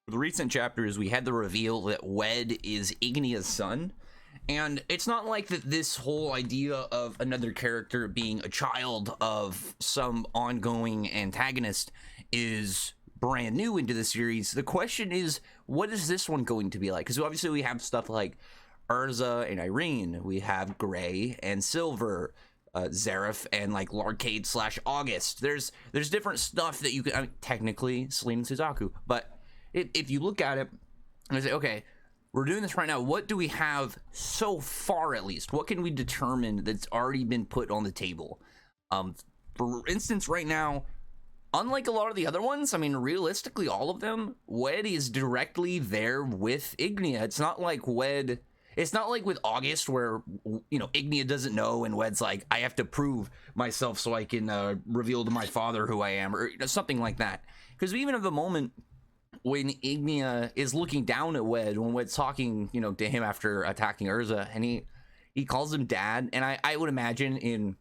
For the recent chapters, we had the reveal that Wed is Ignia's son. And it's not like that this whole idea of another character being a child of some ongoing antagonist is brand new into the series. The question is, what is this one going to be like? Because obviously we have stuff like Urza and Irene. We have Gray and Silver, Zareth and like Larcade slash August. There's different stuff that you can, I mean, technically Selene and Suzaku. But if you look at it and say, okay, we're doing this right now. What do we have so far, at least? What can we determine that's already been put on the table? For instance, right now, unlike a lot of the other ones, I mean, realistically, all of them, Wed is directly there with Ignia. It's not like it's not like with August where, you know, Ignia doesn't know and Wed's like, I have to prove myself so I can reveal to my father who I am, or, you know, something like that. Because we even have the moment when Ignia is looking down at Wed, when Wed's talking, you know, to him after attacking Urza, and he calls him dad. And I would imagine in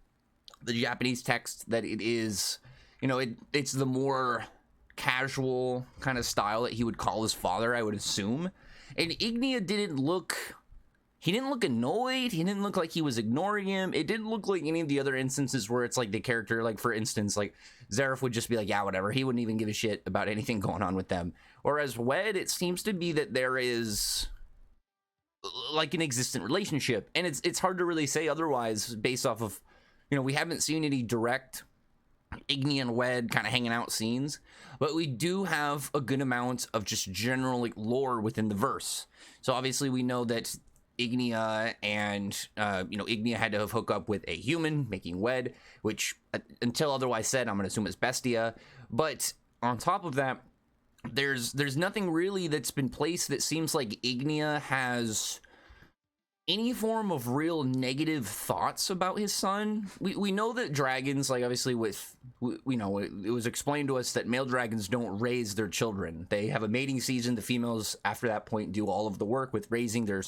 the Japanese text that it is, you know, it's the more casual kind of style that he would call his father, I would assume. And Ignia didn't look annoyed. He didn't look like he was ignoring him. It didn't look like any of the other instances where it's like the character, like for instance, like Zareth would just be like, yeah, whatever. He wouldn't even give a shit about anything going on with them. Whereas Wed, it seems to be that there is like an existent relationship. And it's hard to really say otherwise based off of, you know, we haven't seen any direct Ignia and Wed kind of hanging out scenes, but we do have a good amount of just general like lore within the verse. So obviously we know that Ignia and you know, Ignia had to hook up with a human, making Wed, which until otherwise said, I'm gonna assume it's Bestia. But on top of that, there's nothing really that's been placed that seems like Ignia has any form of real negative thoughts about his son. We know that dragons, like obviously we know it was explained to us that male dragons don't raise their children. They have a mating season. The females after that point do all of the work with raising their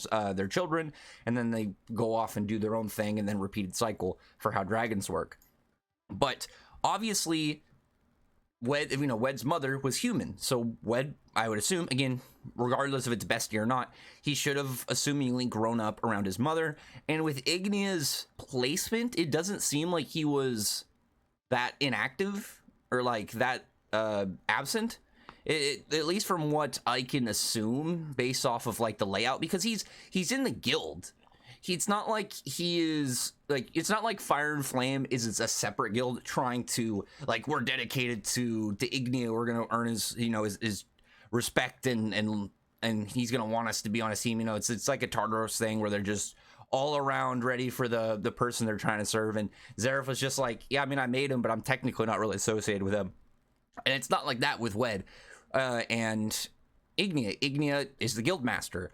children, and then they go off and do their own thing, and then repeated cycle for how dragons work. But obviously Wed, you know, Wed's mother was human, so Wed, I would assume, again, regardless if it's Bestia or not, he should have assumingly grown up around his mother. And with Ignia's placement, it doesn't seem like he was that inactive or like that absent. At least from what I can assume based off of like the layout, because he's in the guild. It's not like he is like, it's not like Fire and Flame is a separate guild trying to like, we're dedicated to Ignia, we're gonna earn his, you know, his respect and he's gonna want us to be on his team. You know, it's like a Tartaros thing where they're just all around ready for the person they're trying to serve. And Zareth was just like, yeah, I mean, I made him, but I'm technically not really associated with him. And it's not like that with Wed and Ignia is the guild master.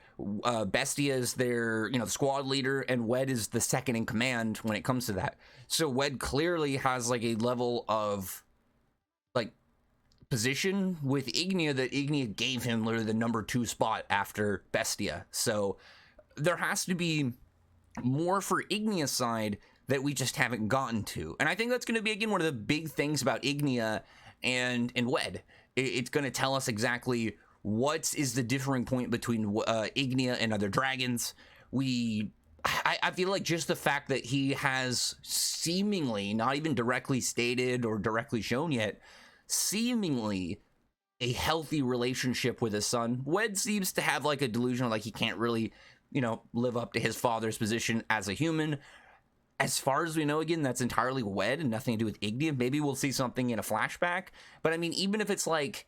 Bestia is their, you know, the squad leader, and Wed is the second in command when it comes to that. So Wed clearly has like a level of like position with Ignia that Ignia gave him literally the number 2 spot after Bestia. So there has to be more for Ignia's side that we just haven't gotten to. And I think that's going to be, again, one of the big things about Ignia and Wed. It's going to tell us exactly what is the differing point between Ignia and other dragons. I feel like just the fact that he has seemingly, not even directly stated or directly shown yet, seemingly a healthy relationship with his son. Wed seems to have like a delusion, like he can't really, you know, live up to his father's position as a human. As far as we know, again, that's entirely Wed and nothing to do with Ignia. Maybe we'll see something in a flashback. But I mean, even if it's like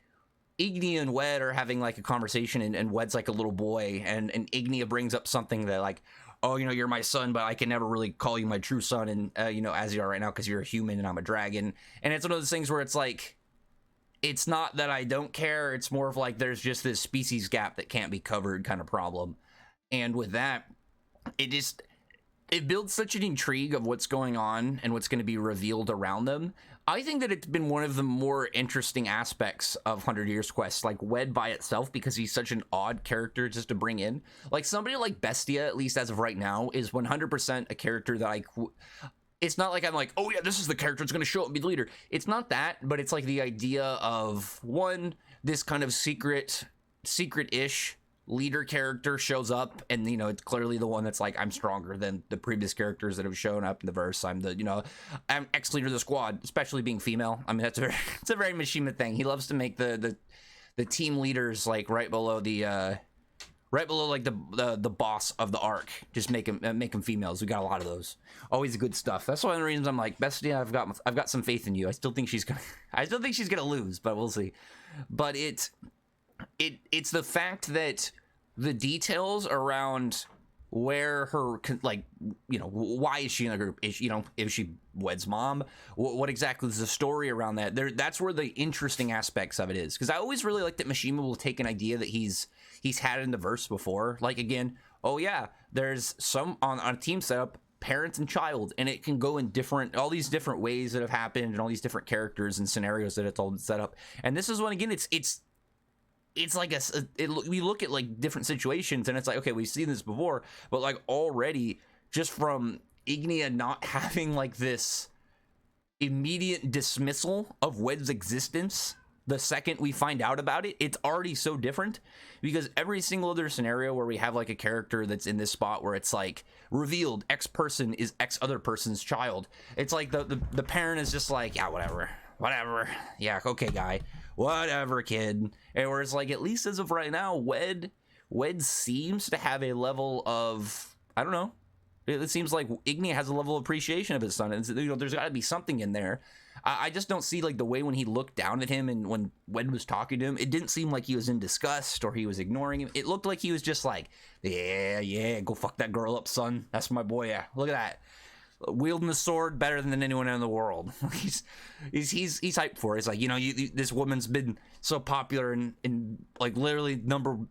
Ignia and Wed are having like a conversation and Wed's like a little boy and Ignia brings up something that like, oh, you know, you're my son, but I can never really call you my true son, and you know, as you are right now, because you're a human and I'm a dragon. And it's one of those things where it's like, it's not that I don't care, it's more of like there's just this species gap that can't be covered kind of problem. And with that, it builds such an intrigue of what's going on and what's going to be revealed around them. I think that it's been one of the more interesting aspects of 100 Years Quest, like Wed by itself, because he's such an odd character just to bring in. Like somebody like Bestia, at least as of right now, is 100% a character that it's not like I'm like, oh yeah, this is the character that's going to show up and be the leader. It's not that, but it's like the idea of, one, this kind of secret secret-ish leader character shows up, and you know, it's clearly the one that's like, I'm stronger than the previous characters that have shown up in the verse. I'm the, you know, I'm ex-leader of the squad, especially being female. I mean, that's a very, it's a very Mishima thing. He loves to make the team leaders like right below the like the boss of the arc. Just make them females. We got a lot of those. Always good stuff. That's one of the reasons I'm like, Bestia, I've got some faith in you. I still think she's gonna lose, but we'll see. But it's the fact that the details around where her, like, you know, why is she in the group? Is, you know, is she Wed's mom? What exactly is the story around that? That's where the interesting aspects of it is. Because I always really like that Mishima will take an idea that he's had in the verse before. Like, again, oh yeah, there's some on a team setup, parent and child, and it can go in all these different ways that have happened, and all these different characters and scenarios that it's all set up. And this is when, again, it's like we look at like different situations, and it's like, okay, we've seen this before, but like already just from Ignia not having like this immediate dismissal of Wed's existence the second we find out about it, it's already so different. Because every single other scenario where we have like a character that's in this spot where it's like revealed X person is X other person's child, it's like the parent is just like, yeah, whatever, yeah, okay, guy, whatever, kid. And whereas like, at least as of right now, Wed seems to have a level of, I don't know, it seems like Ignia has a level of appreciation of his son, and you know, there's got to be something in there. I just don't see like the way when he looked down at him and when Wed was talking to him, it didn't seem like he was in disgust or he was ignoring him. It looked like he was just like, yeah, go fuck that girl up, son. That's my boy. Yeah, look at that. Wielding the sword better than anyone in the world. he's hyped for it. It's like, you know, this woman's been so popular and like literally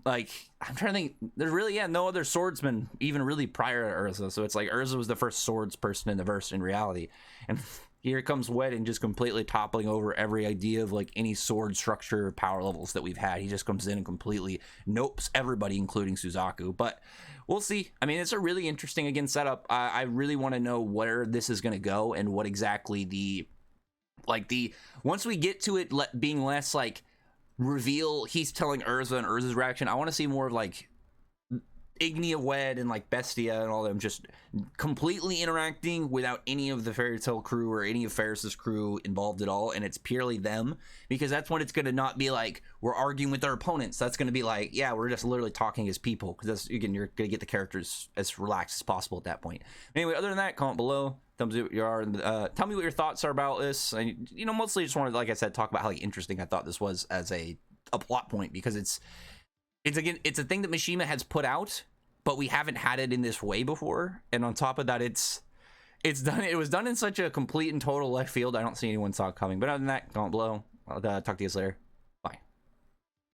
like, I'm trying to think, there's really no other swordsman even really prior to Urza. So it's like Urza was the first swords person in the verse in reality, and here comes Wed and just completely toppling over every idea of like any sword structure or power levels that we've had. He just comes in and completely nopes everybody, including Suzaku. But we'll see. I mean, it's a really interesting, again, setup. I really want to know where this is going to go and what exactly once we get to it being less like reveal, he's telling Urza and Urza's reaction. I want to see more of like Ignia, Wed, and like Bestia and all them just completely interacting without any of the Fairy Tail crew or any of Ferris's crew involved at all, and it's purely them, because that's when it's going to not be like we're arguing with our opponents. That's going to be like, yeah, we're just literally talking as people, because again, you're going to get the characters as relaxed as possible at that point. Anyway, other than that, comment below, thumbs up what you are, and tell me what your thoughts are about this. And you know, mostly just wanted to, like I said, talk about how like interesting I thought this was as a plot point, because it's again, it's a thing that Mishima has put out, but we haven't had it in this way before. And on top of that, it was done in such a complete and total left field. I don't see anyone saw it coming. But other than that, comment below. I'll talk to you guys later.